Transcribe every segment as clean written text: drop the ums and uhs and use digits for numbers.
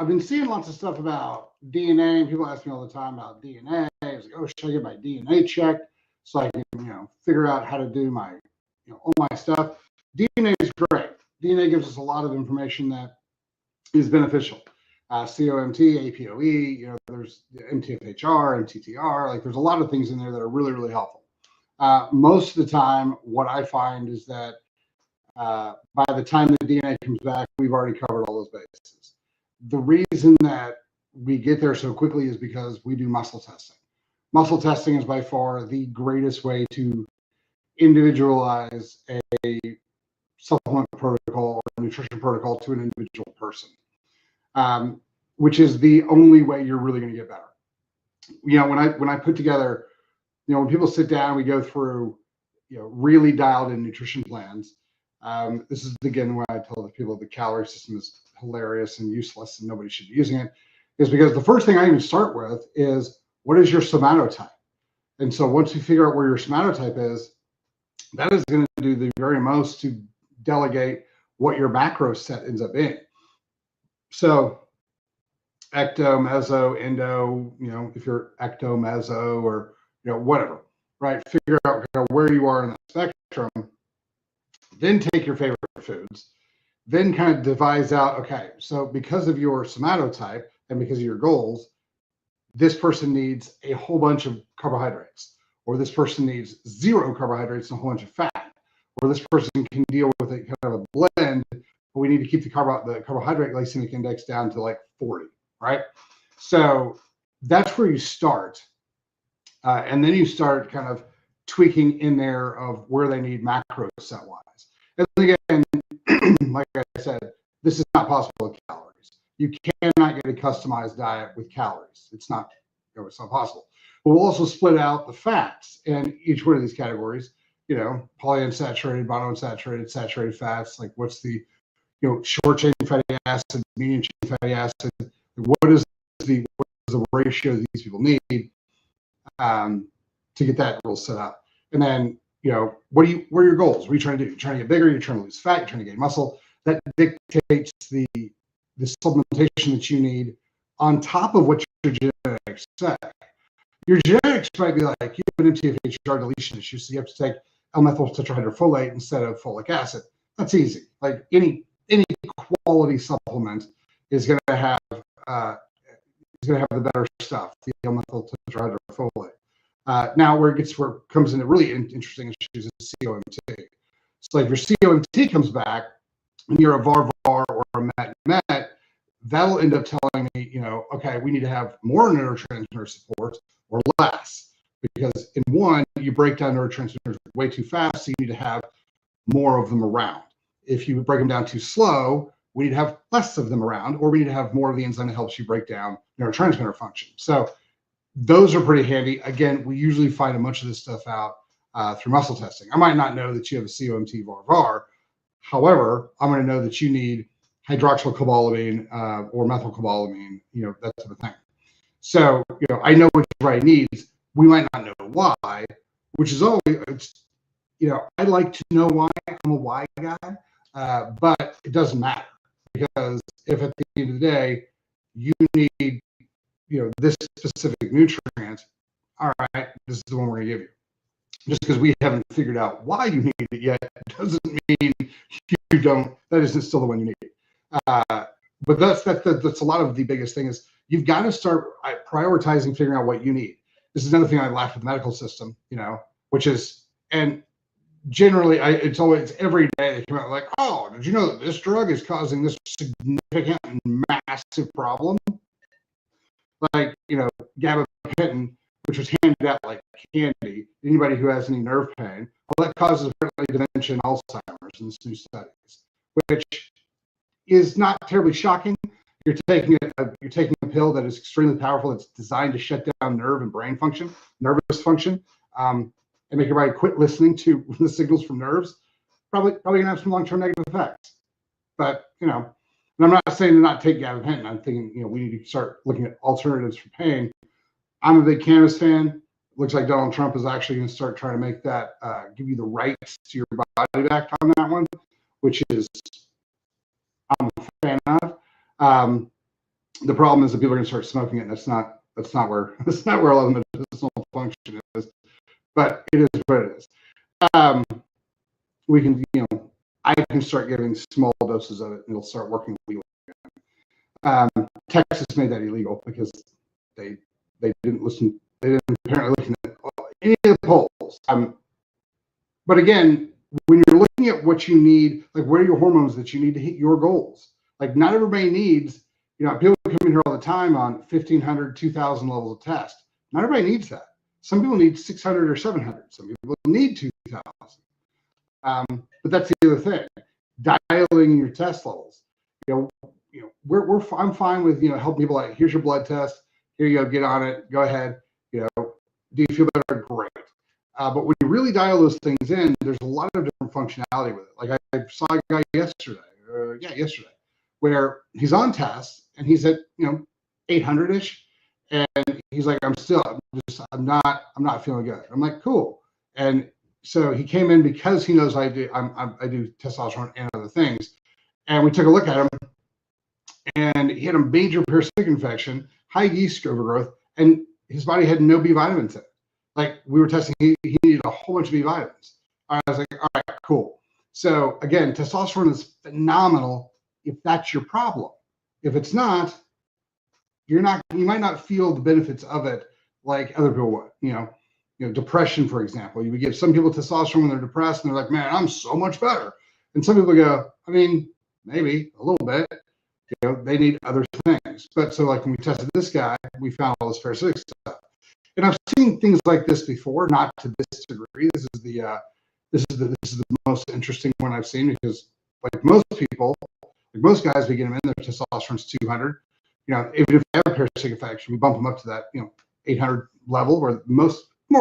I've been seeing lots of stuff about DNA, and people ask me all the time about DNA. I was like, oh, should I get my DNA checked so I can, figure out how to do my, all my stuff? DNA is great. DNA gives us a lot of information that is beneficial. COMT, APOE, there's MTFHR, MTTR, like there's a lot of things in there that are really, really helpful. Most of the time, what I find is that by the time the DNA comes back, we've already covered all those bases. The reason that we get there so quickly is because we do muscle testing. Muscle testing is by far the greatest way to individualize a supplement protocol or a nutrition protocol to an individual person, which is the only way you're really going to get better. When I put together, when people sit down, we go through, really dialed in nutrition plans. This is again why I tell the people the calorie system is hilarious and useless and nobody should be using it, is because the first thing I even start with is, what is your somatotype? And so once you figure out where your somatotype is, that is going to do the very most to delegate what your macro set ends up being. So ecto, meso, endo, if you're ecto, meso, or whatever, right? Figure out where you are in the spectrum, then take your favorite foods, then kind of devise out, okay, so because of your somatotype and because of your goals, this person needs a whole bunch of carbohydrates, or this person needs 0 carbohydrates and a whole bunch of fat, or this person can deal with it kind of a blend, but we need to keep the carbohydrate glycemic index down to like 40, right? So that's where you start. And then you start kind of tweaking in there of where they need macros set wise. And again, like I said, this is not possible with calories. You cannot get a customized diet with calories. It's not possible. But we'll also split out the fats in each one of these categories, polyunsaturated, monounsaturated, saturated fats, like what's the, short chain fatty acid, medium chain fatty acid, what is the ratio that these people need to get that rule set up. And then, what are your goals? What are you trying to do? You're trying to get bigger, you're trying to lose fat, you're trying to gain muscle. That dictates the supplementation that you need on top of what your genetics say. Your genetics might be like, you have an MTFHR deletion issue, so you have to take L-methyl tetrahydrofolate instead of folic acid. That's easy. Like any quality supplement is going to have the better stuff, the L-methyl tetrahydrofolate. Now, where it comes into really interesting issues is COMT. So, like, if your COMT comes back and you're a VAR-VAR or a MET-MET, that'll end up telling me, okay, we need to have more neurotransmitter support or less, because in one, you break down neurotransmitters way too fast, so you need to have more of them around. If you break them down too slow, we need to have less of them around, or we need to have more of the enzyme that helps you break down neurotransmitter function. So those are pretty handy. Again, we usually find a bunch of this stuff out through muscle testing. I might not know that you have a COMT VAR-VAR. However, I'm going to know that you need hydroxycobalamin or methylcobalamin, that type of thing. So, I know what your body needs. We might not know why, which is always, I like to know why. I'm a why guy, but it doesn't matter, because if at the end of the day you need, this specific nutrient, all right, this is the one we're going to give you. Just because we haven't figured out why you need it yet doesn't mean you don't. That isn't still the one you need. But that's a lot of the biggest thing is you've got to start prioritizing, figuring out what you need. This is another thing I laugh at the medical system, which is, and generally it's always every day they come out like, oh, did you know that this drug is causing this significant and massive problem? Like, gabapentin, which was handed out like candy. Anybody who has any nerve pain, well, that causes apparently dementia and Alzheimer's in this new studies, which is not terribly shocking. You're taking a pill that is extremely powerful. It's designed to shut down nerve and brain function, nervous function, and make your body quit listening to the signals from nerves. Probably gonna have some long-term negative effects. But and I'm not saying to not take gabapentin. I'm thinking we need to start looking at alternatives for pain. I'm a big cannabis fan. Looks like Donald Trump is actually going to start trying to make that give you the rights to your body back on that one, which is I'm a fan of. The problem is that people are going to start smoking it, and that's not where a lot of the medicinal function is. But it is what it is. We can, I can start giving small doses of it, and it'll start working legally. Texas made that illegal because they didn't listen. They didn't apparently listen at any of the polls. But again, when you're looking at what you need, like what are your hormones that you need to hit your goals? Like not everybody needs, people come in here all the time on 1,500, 2,000 levels of test. Not everybody needs that. Some people need 600 or 700. Some people need 2,000. But that's the other thing, dialing your test levels. I'm fine with helping people like, here's your blood test, here you go, get on it, go ahead. Do you feel better? Great. But when you really dial those things in, there's a lot of different functionality with it. Like I saw a guy yesterday, where he's on tests and he's at 800-ish, and he's like, I'm not feeling good. I'm like, cool. And so he came in because he knows I do testosterone and other things, and we took a look at him, and he had a major parasitic infection, high yeast overgrowth, and his body had no B vitamins in it. Like we were testing, he needed a whole bunch of B vitamins. I was like, all right, cool. So again, testosterone is phenomenal if that's your problem. If it's not, you might not feel the benefits of it like other people would. Depression, for example. You would give some people testosterone when they're depressed, and they're like, man, I'm so much better. And some people go, I mean, maybe a little bit. They need other things. But so like when we tested this guy, we found all this parasitic stuff. And I've seen things like this before, not to this degree. This is the most interesting one I've seen, because like most people, like most guys, we get them in, their testosterone's 200. Even if they have a parasitic infection, we bump them up to that 800 level, where more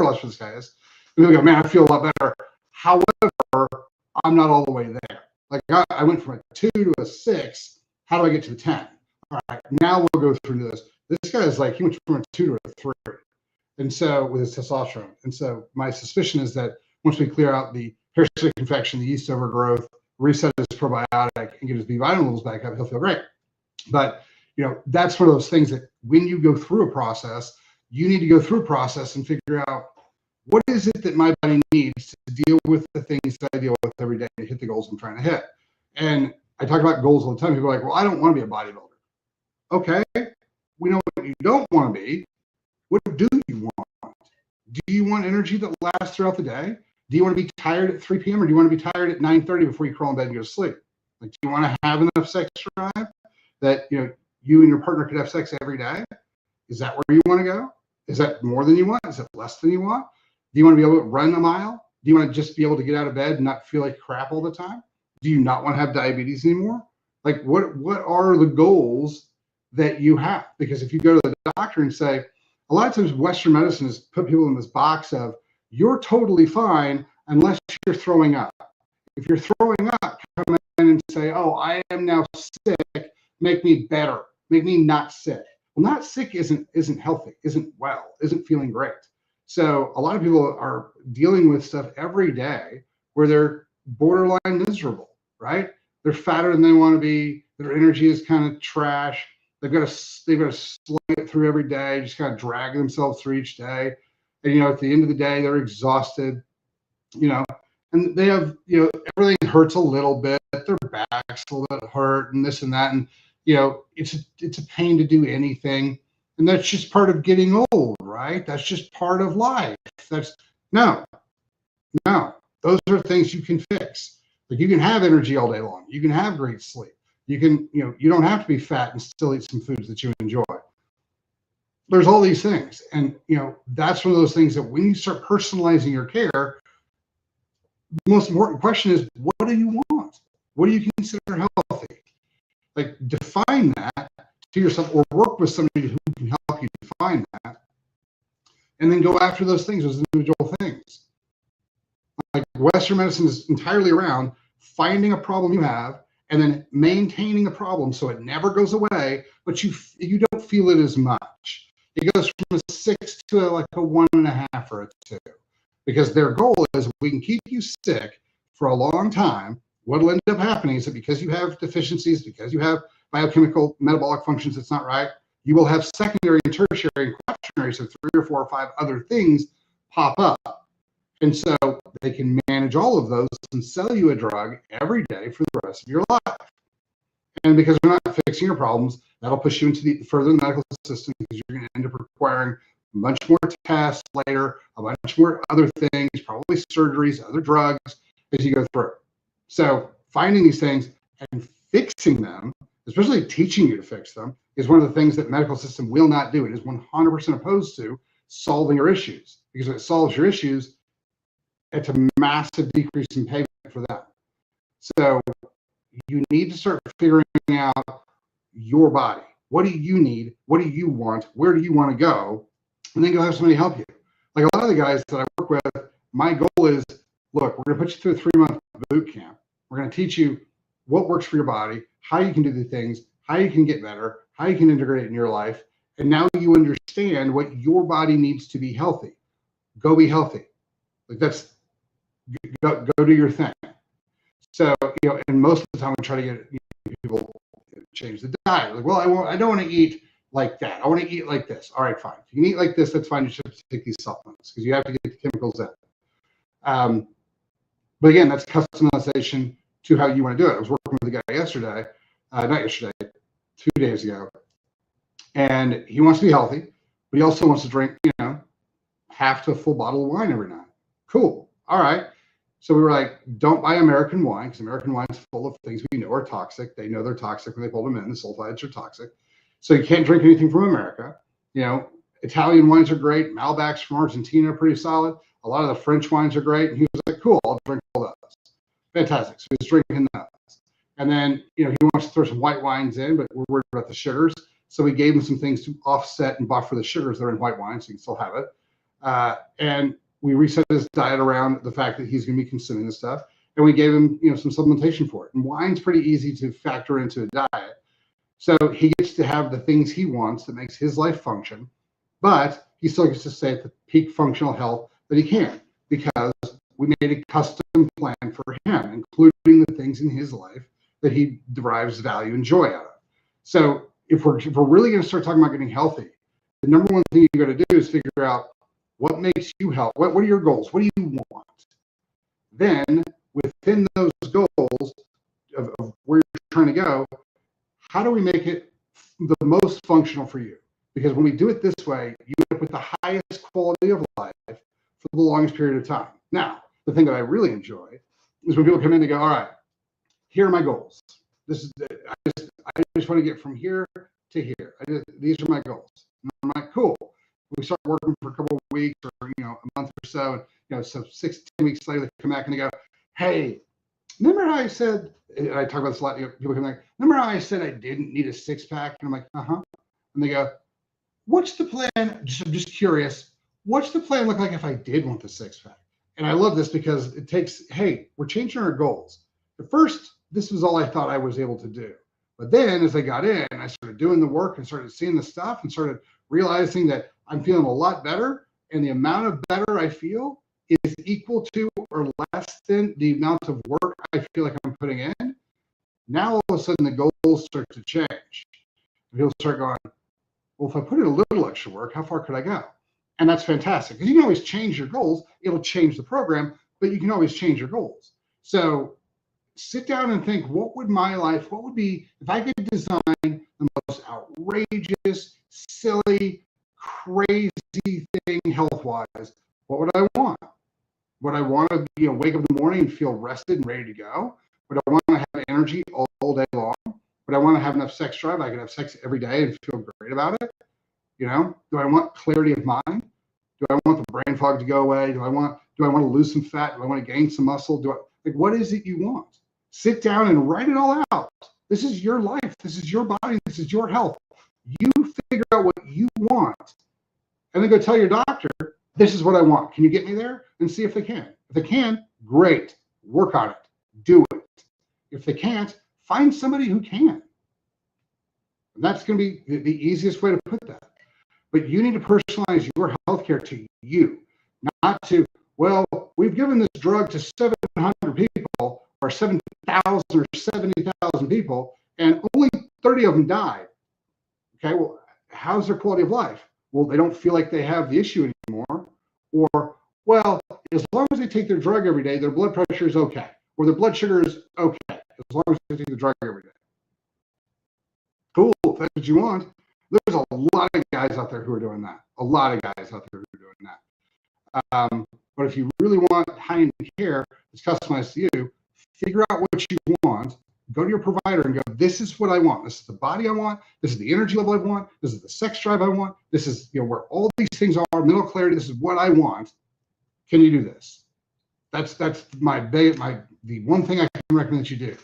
or less where this guy is. And we go, man, I feel a lot better. However, I'm not all the way there. Like I went from a 2 to a 6. How do I get to the 10? All right, now we'll go through this. This guy is like, he went from a 2 to a 3. And so with his testosterone. And so my suspicion is that once we clear out the parasitic infection, the yeast overgrowth, reset his probiotic, and get his B vitamin levels back up, he'll feel great. But that's one of those things that when you go through a process, you need to go through a process and figure out what is it that my body needs to deal with the things that I deal with every day to hit the goals I'm trying to hit. And I talk about goals all the time. People are like, well, I don't want to be a bodybuilder. Okay, we know what you don't want to be. What do you want? Do you want energy that lasts throughout the day? Do you want to be tired at 3 p.m. or do you want to be tired at 9:30 before you crawl in bed and go to sleep? Like, do you want to have enough sex drive that you and your partner could have sex every day? Is that where you want to go? Is that more than you want? Is it less than you want? Do you want to be able to run a mile? Do you want to just be able to get out of bed and not feel like crap all the time? Do you not want to have diabetes anymore? Like, what are the goals that you have? Because if you go to the doctor and say, a lot of times Western medicine has put people in this box of, you're totally fine unless you're throwing up. If you're throwing up, come in and say, oh, I am now sick, make me better, make me not sick. Well, not sick isn't healthy, isn't well, isn't feeling great. So a lot of people are dealing with stuff every day where they're borderline miserable, right? They're fatter than they want to be. Their energy is kind of trash. They've got to slug it through every day, just kind of drag themselves through each day. And, at the end of the day, they're exhausted, and they have, everything hurts a little bit. Their back's a little bit hurt and this and that. And, it's a pain to do anything. And that's just part of getting old, right? That's just part of life. No, those are things you can fix. Like, you can have energy all day long. You can have great sleep. You can, you don't have to be fat and still eat some foods that you enjoy. There's all these things. And, that's one of those things that when you start personalizing your care, the most important question is, what do you want? What do you consider healthy? Like, define that to yourself, or work with somebody who can help you define that. And then go after those things, those individual things. Like, Western medicine is entirely around finding a problem you have and then maintaining a problem so it never goes away, but you don't feel it as much. It goes from a 6 to like a 1.5 or a 2, because their goal is, we can keep you sick for a long time. What'll end up happening is that because you have deficiencies, because you have biochemical metabolic functions that's not right, you will have secondary and tertiary and quaternary, so 3 or 4 or 5 other things pop up. And so they can manage all of those and sell you a drug every day for the rest of your life. And because they're not fixing your problems, that'll push you into further in the medical system, because you're going to end up requiring a bunch more tests later, a bunch more other things, probably surgeries, other drugs as you go through. So finding these things and fixing them, especially teaching you to fix them, is one of the things that the medical system will not do. It is 100% opposed to solving your issues, because if it solves your issues, it's a massive decrease in payment for them. So you need to start figuring out your body. What do you need? What do you want? Where do you want to go? And then go have somebody help you. Like a lot of the guys that I work with, my goal is, look, we're going to put you through a 3-month boot camp. We're going to teach you what works for your body, how you can do the things, how you can get better, how you can integrate it in your life. And now you understand what your body needs to be healthy. Go be healthy. Like that's, go do your thing. So, and most of the time we try to get people to change the diet. Like, well, I don't want to eat like that. I want to eat like this. All right, fine. If you can eat like this, that's fine. You should take these supplements because you have to get the chemicals in. But again, that's customization to how you want to do it. I was working with a guy yesterday, not yesterday, 2 days ago, and he wants to be healthy, but he also wants to drink, half to a full bottle of wine every night. Cool. All right. So we were like, don't buy American wine, because American wine's full of things we know are toxic. They know they're toxic when they pull them in. The sulfides are toxic. So you can't drink anything from America. Italian wines are great. Malbecs from Argentina are pretty solid. A lot of the French wines are great. And he was like, cool, I'll drink all those. Fantastic. So he's drinking those. And then, he wants to throw some white wines in, but we're worried about the sugars. So we gave him some things to offset and buffer the sugars that are in white wine, so you can still have it. And we reset his diet around the fact that he's going to be consuming this stuff. And we gave him, some supplementation for it. And wine's pretty easy to factor into a diet. So he gets to have the things he wants that makes his life function, but he still gets to stay at the peak functional health that he can, because we made a custom plan for him, including the things in his life that he derives value and joy out of. So if we're really going to start talking about getting healthy, the number one thing you got to do is figure out what makes you healthy. What are your goals? What do you want? Then within those goals of where you're trying to go, how do we make it the most functional for you? Because when we do it this way, you end up with the highest quality of life for the longest period of time. Now, the thing that I really enjoy is when people come in and go, all right, here are my goals. I just want to get from here to here. These are my goals. And I'm like, cool. We start working for a couple of weeks or a month or so, and so 6 to 10 weeks later they come back and they go, hey, remember how I said, and I talk about this a lot, people come back, remember how I said I didn't need a 6-pack? And I'm like, uh-huh. And they go, what's the plan? I'm just curious, what's the plan look like if I did want the 6-pack? And I love this because it takes, hey, we're changing our goals. At first, this was all I thought I was able to do. But then as I got in, I started doing the work and started seeing the stuff and started realizing that I'm feeling a lot better, and the amount of better I feel is equal to or less than the amount of work I feel like I'm putting in. Now all of a sudden the goals start to change. People start going, well, if I put in a little extra work, how far could I go? And that's fantastic, because you can always change your goals. It'll change the program, but you can always change your goals. So sit down and think, what would be if I could design the most outrageous, silly, crazy thing health-wise? What would I want? Would I want to wake up in the morning and feel rested and ready to go? Would I want to have energy all day long? Would I want to have enough sex drive? I could have sex every day and feel great about it. Do I want clarity of mind? Do I want the brain fog to go away? Do I want to lose some fat? Do I want to gain some muscle? What is it you want? Sit down and write it all out. This is your life. This is your body. This is your health. You figure out what you want, and then go tell your doctor, this is what I want. Can you get me there? And see if they can. If they can, great. Work on it. Do it. If they can't, find somebody who can. And that's going to be the easiest way to put that. But you need to personalize your healthcare to you, not to, well, we've given this drug to 700 people or 7,000 or 70,000 people, and only 30 of them died. Okay, well, how's their quality of life? Well, they don't feel like they have the issue anymore. Or, well, as long as they take their drug every day, their blood pressure is okay, or their blood sugar is okay, as long as they take the drug every day. Cool, if that's what you want. There's a lot of guys out there who are doing that. A lot of guys out there who are doing that. But if you really want high-end care that's customized to you, figure out what you want, go to your provider and go, this is what I want. This is the body I want. This is the energy level I want. This is the sex drive I want. This is, you know, where all these things are, mental clarity. This is what I want. Can you do this? That's the one thing I can recommend that you do.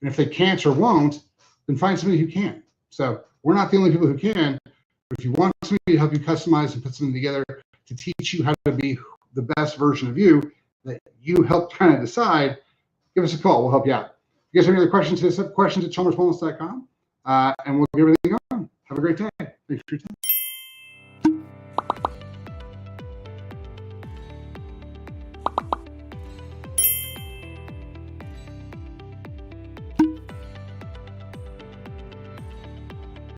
And if they can't or won't, then find somebody who can. So we're not the only people who can, but if you want somebody to help you customize and put something together to teach you how to be the best version of you that you help kind of decide, give us a call. We'll help you out. If you guys have any other questions, hit us up, questions@chalmerswellness.com, and we'll get everything on. Have a great day. Thanks for your time.